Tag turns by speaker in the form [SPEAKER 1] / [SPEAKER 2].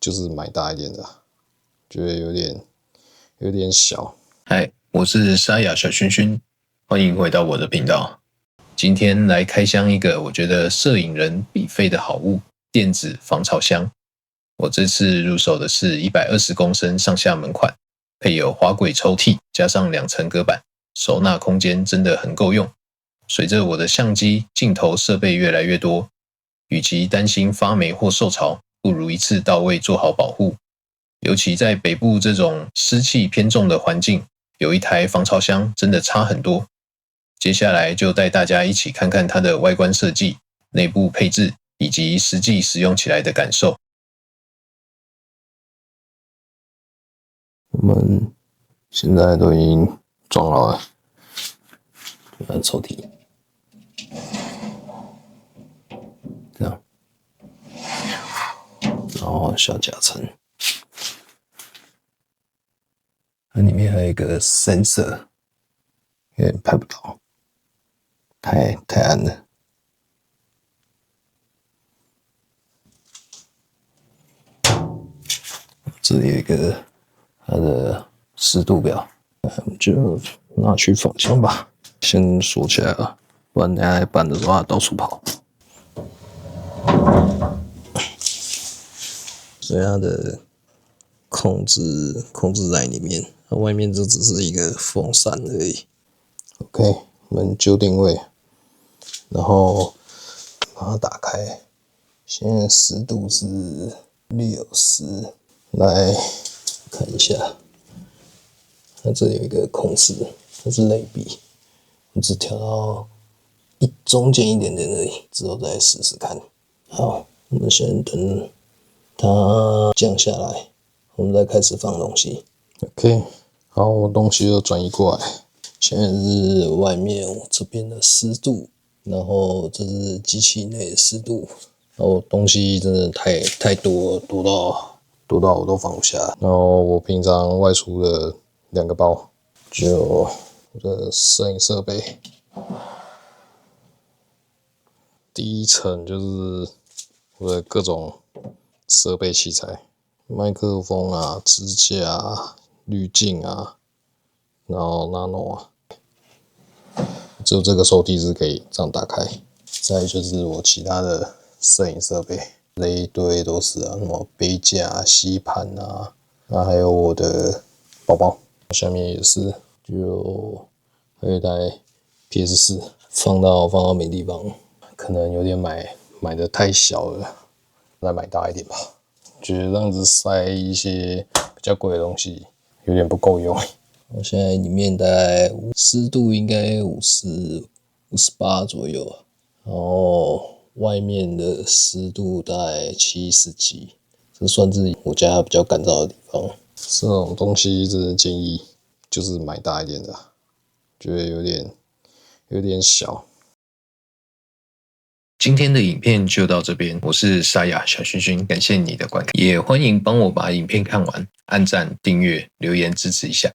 [SPEAKER 1] 就是买大一点的，觉得有点小。
[SPEAKER 2] 嗨，我是沙哑小熏熏，欢迎回到我的频道。今天来开箱一个我觉得摄影人必备的好物——电子防潮箱。我这次入手的是120公升上下门款，配有滑轨抽屉，加上2层隔板，收纳空间真的很够用。随着我的相机、镜头设备越来越多，与其担心发霉或受潮，不如一次到位做好保护。尤其在北部这种湿气偏重的环境，有一台防潮箱真的差很多。接下来就带大家一起看看它的外观设计、内部配置以及实际使用起来的感受。
[SPEAKER 1] 我们现在都已经装好了，抽屉，这样，然后小夹层，它里面还有一个 sensor， 有点拍不到，太暗了。这里有一个它的湿度表，就拿去放箱吧，先锁起来了，不然等下搬的时候它到处跑。所以它的控制在里面，它外面就只是一个风扇而已。OK， 我们就定位，然后把它打开。现在湿度是60，来看一下，它这里有一个控制，它是类比，我只调到中间一点点而已，之后再试试看。好，我们先等它降下来，我们再开始放东西。OK， 好，东西就转移过来。现在是外面这边的湿度，然后这是机器内的湿度。然后东西真的太多了，多到我都放不下。然后我平常外出的2个包，就我的摄影设备。第一层就是我的各种设备器材，麦克风啊、支架啊、滤镜啊，然后 nano 啊，只有这个抽屉是可以这样打开。再来就是我其他的摄影设备，这一堆都是啊，什么杯架、吸盘啊，那还有我的包包，下面也是，就还有一台 PS4， 放到没地方，可能有点买的太小了，再买大一点吧。觉得这样子塞一些比较贵的东西有点不够用。我现在里面大概湿度应该58左右，然后外面的湿度大概70几，这算是我家比较干燥的地方。这种东西真的建议就是买大一点的，觉得有点小。
[SPEAKER 2] 今天的影片就到这边，我是沙哑小熏熏，感谢你的观看，也欢迎帮我把影片看完，按赞、订阅、留言支持一下。